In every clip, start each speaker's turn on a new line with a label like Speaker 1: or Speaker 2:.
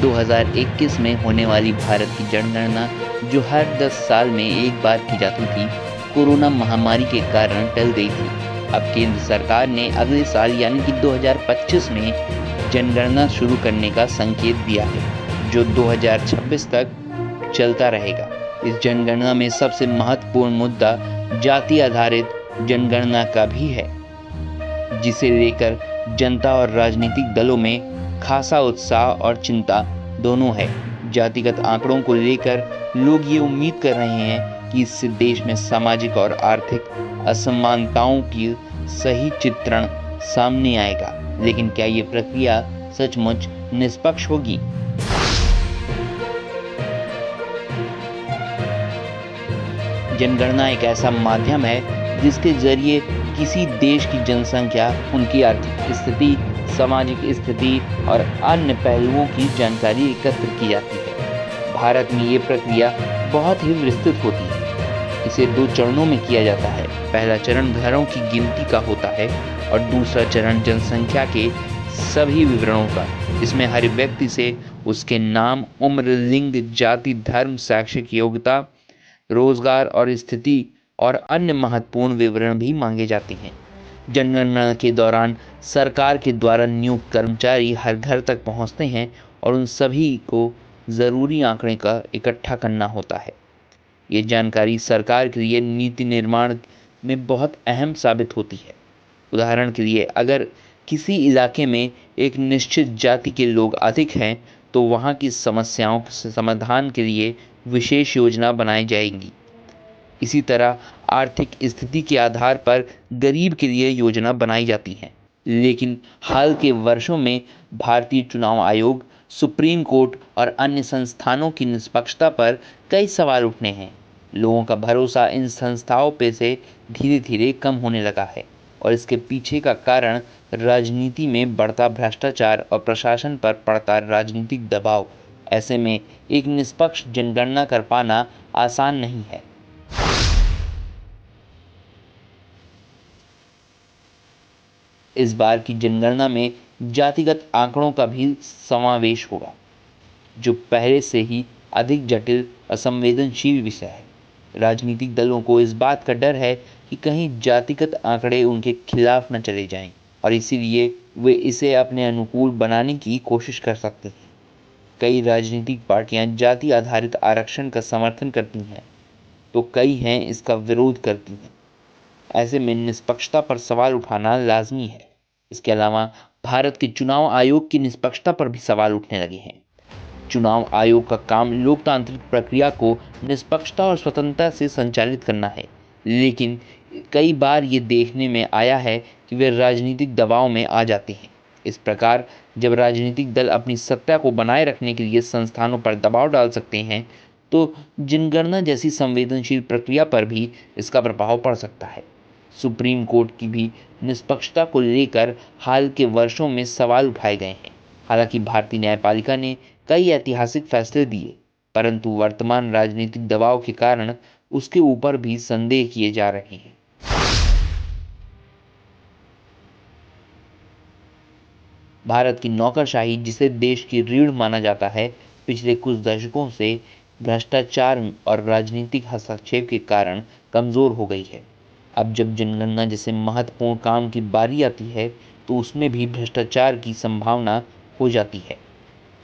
Speaker 1: 2021 में होने वाली भारत की जनगणना, जो हर 10 साल में एक बार की जाती थी, कोरोना महामारी के कारण टल गई थी। अब केंद्र सरकार ने अगले साल यानी कि 2025 में जनगणना शुरू करने का संकेत दिया है, जो 2026 तक चलता रहेगा। इस जनगणना में सबसे महत्वपूर्ण मुद्दा जाति आधारित जनगणना का भी है, जिसे लेकर जनता और राजनीतिक दलों में खासा उत्साह और चिंता दोनों है। जातिगत आंकड़ों को लेकर लोग ये उम्मीद कर रहे हैं कि इससे देश में सामाजिक और आर्थिक असमानताओं की सही चित्रण सामने आएगा। लेकिन क्या ये प्रक्रिया सचमुच निष्पक्ष होगी? जनगणना एक ऐसा माध्यम है जिसके जरिए किसी देश की जनसंख्या, उनकी आर्थिक स्थिति, सामाजिक स्थिति और अन्य पहलुओं की जानकारी एकत्र की जाती है। भारत में ये प्रक्रिया बहुत ही विस्तृत होती है। इसे 2 चरणों में किया जाता है। पहला चरण घरों की गिनती का होता है और दूसरा चरण जनसंख्या के सभी विवरणों का। इसमें हर व्यक्ति से उसके नाम, उम्र, लिंग, जाति, धर्म, शैक्षिक योग्यता, रोजगार और स्थिति और अन्य महत्वपूर्ण विवरण भी मांगे जाते हैं। जनगणना के दौरान सरकार के द्वारा नियुक्त कर्मचारी हर घर तक पहुंचते हैं और उन सभी को ज़रूरी आंकड़े का इकट्ठा करना होता है। ये जानकारी सरकार के लिए नीति निर्माण में बहुत अहम साबित होती है। उदाहरण के लिए, अगर किसी इलाके में एक निश्चित जाति के लोग अधिक हैं, तो वहाँ की समस्याओं के समाधान के लिए विशेष योजना बनाई जाएगी। इसी तरह आर्थिक स्थिति के आधार पर गरीब के लिए योजना बनाई जाती है। लेकिन हाल के वर्षों में भारतीय चुनाव आयोग, सुप्रीम कोर्ट और अन्य संस्थानों की निष्पक्षता पर कई सवाल उठने हैं। लोगों का भरोसा इन संस्थाओं पे से धीरे धीरे कम होने लगा है और इसके पीछे का कारण राजनीति में बढ़ता भ्रष्टाचार और प्रशासन पर पड़ता राजनीतिक दबाव। ऐसे में एक निष्पक्ष जनगणना कर पाना आसान नहीं है। इस बार की जनगणना में जातिगत आंकड़ों का भी समावेश होगा, जो पहले से ही अधिक जटिल और संवेदनशील विषय है। राजनीतिक दलों को इस बात का डर है कि कहीं जातिगत आंकड़े उनके खिलाफ न चले जाएं और इसीलिए वे इसे अपने अनुकूल बनाने की कोशिश कर सकते हैं। कई राजनीतिक पार्टियां जाति आधारित आरक्षण का समर्थन करती हैं, तो कई हैं इसका विरोध करती हैं। ऐसे में निष्पक्षता पर सवाल उठाना लाजमी है। इसके अलावा भारत के चुनाव आयोग की निष्पक्षता पर भी सवाल उठने लगे हैं। चुनाव आयोग का काम लोकतांत्रिक प्रक्रिया को निष्पक्षता और स्वतंत्रता से संचालित करना है, लेकिन कई बार ये देखने में आया है कि वे राजनीतिक दबाव में आ जाते हैं। इस प्रकार जब राजनीतिक दल अपनी सत्ता को बनाए रखने के लिए संस्थानों पर दबाव डाल सकते हैं, तो जनगणना जैसी संवेदनशील प्रक्रिया पर भी इसका प्रभाव पड़ सकता है। सुप्रीम कोर्ट की भी निष्पक्षता को लेकर हाल के वर्षों में सवाल उठाए गए हैं। हालांकि भारतीय न्यायपालिका ने कई ऐतिहासिक फैसले दिए, परंतु वर्तमान राजनीतिक दबाव के कारण उसके ऊपर भी संदेह किए जा रहे हैं। भारत की नौकरशाही, जिसे देश की रीढ़ माना जाता है, पिछले कुछ दशकों से भ्रष्टाचार और राजनीतिक हस्तक्षेप के कारण कमज़ोर हो गई है। अब जब जनगणना जैसे महत्वपूर्ण काम की बारी आती है, तो उसमें भी भ्रष्टाचार की संभावना हो जाती है।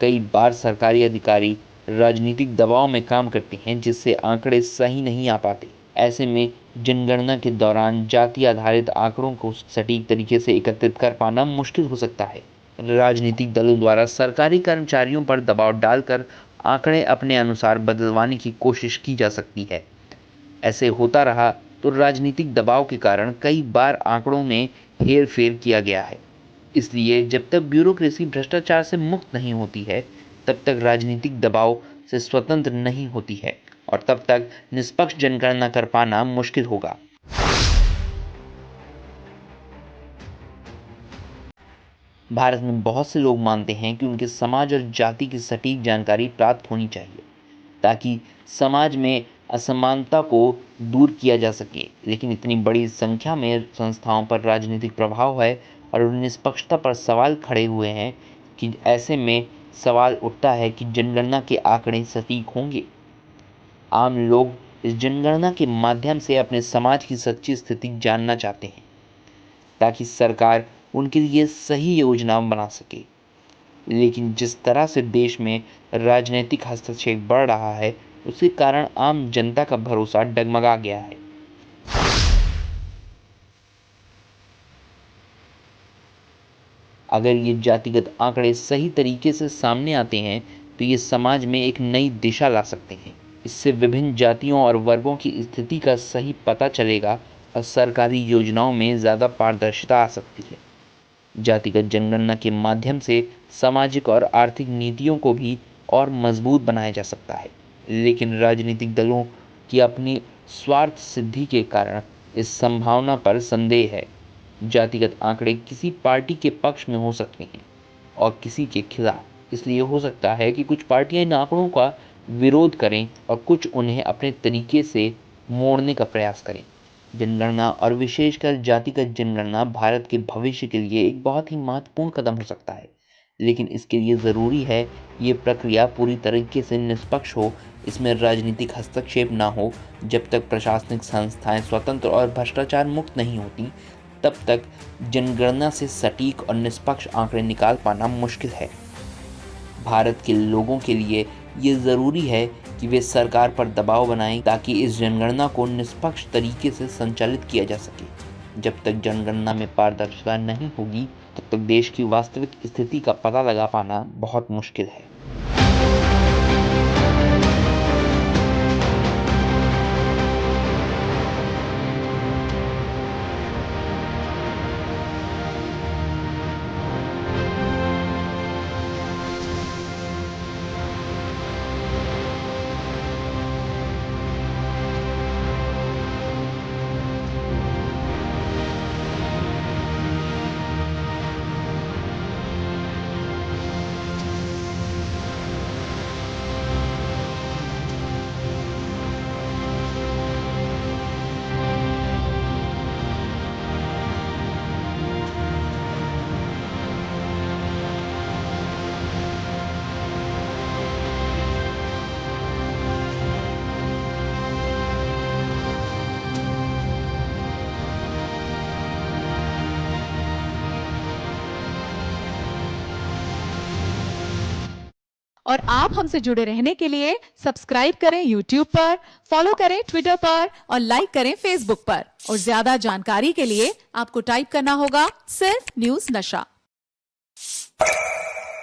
Speaker 1: कई बार सरकारी अधिकारी राजनीतिक दबाव में काम करते हैं, जिससे आंकड़े सही नहीं आ पाते। ऐसे में जनगणना के दौरान जाति आधारित आंकड़ों को सटीक तरीके से एकत्रित कर पाना मुश्किल हो सकता है। राजनीतिक दलों द्वारा सरकारी कर्मचारियों पर दबाव डालकर आंकड़े अपने अनुसार बदलवाने की कोशिश की जा सकती है। ऐसे होता रहा तो राजनीतिक दबाव के कारण कई बार आंकड़ों में हेर-फेर किया गया है। इसलिए जब तक ब्यूरोक्रेसी भ्रष्टाचार से मुक्त नहीं होती है, तब तक राजनीतिक दबाव से स्वतंत्र नहीं होती है और तब तक निष्पक्ष जनगणना कर पाना मुश्किल होगा। भारत में बहुत से लोग मानते हैं कि उनके समाज और जाति की सटीक जानकारी प्राप्त होनी चाहिए, ताकि समाज में असमानता को दूर किया जा सके। लेकिन इतनी बड़ी संख्या में संस्थाओं पर राजनीतिक प्रभाव है और निष्पक्षता पर सवाल खड़े हुए हैं कि ऐसे में सवाल उठता है कि जनगणना के आंकड़े सटीक होंगे। आम लोग इस जनगणना के माध्यम से अपने समाज की सच्ची स्थिति जानना चाहते हैं, ताकि सरकार उनके लिए सही योजना बना सके। लेकिन जिस तरह से देश में राजनीतिक हस्तक्षेप बढ़ रहा है, उसके कारण आम जनता का भरोसा डगमगा गया है। अगर ये जातिगत आंकड़े सही तरीके से सामने आते हैं, तो ये समाज में एक नई दिशा ला सकते हैं। इससे विभिन्न जातियों और वर्गों की स्थिति का सही पता चलेगा और सरकारी योजनाओं में ज़्यादा पारदर्शिता आ सकती है। जातिगत जनगणना के माध्यम से सामाजिक और आर्थिक नीतियों को भी और मजबूत बनाया जा सकता है। लेकिन राजनीतिक दलों की अपनी स्वार्थ सिद्धि के कारण इस संभावना पर संदेह है। जातिगत आंकड़े किसी पार्टी के पक्ष में हो सकते हैं और किसी के खिलाफ। इसलिए हो सकता है कि कुछ पार्टियां इन आंकड़ों का विरोध करें और कुछ उन्हें अपने तरीके से मोड़ने का प्रयास करें। जनगणना और विशेषकर जातिगत जनगणना भारत के भविष्य के लिए एक बहुत ही महत्वपूर्ण कदम हो सकता है। लेकिन इसके लिए ज़रूरी है ये प्रक्रिया पूरी तरीके से निष्पक्ष हो, इसमें राजनीतिक हस्तक्षेप ना हो। जब तक प्रशासनिक संस्थाएं स्वतंत्र और भ्रष्टाचार मुक्त नहीं होती, तब तक जनगणना से सटीक और निष्पक्ष आंकड़े निकाल पाना मुश्किल है। भारत के लोगों के लिए ये ज़रूरी है कि वे सरकार पर दबाव बनाएं, ताकि इस जनगणना को निष्पक्ष तरीके से संचालित किया जा सके। जब तक जनगणना में पारदर्शिता नहीं होगी, तब तक देश की वास्तविक स्थिति का पता लगा पाना बहुत मुश्किल है।
Speaker 2: और आप हमसे जुड़े रहने के लिए सब्सक्राइब करें YouTube पर, फॉलो करें ट्विटर पर और लाइक करें Facebook पर। और ज्यादा जानकारी के लिए आपको टाइप करना होगा सिर्फ न्यूज नशा।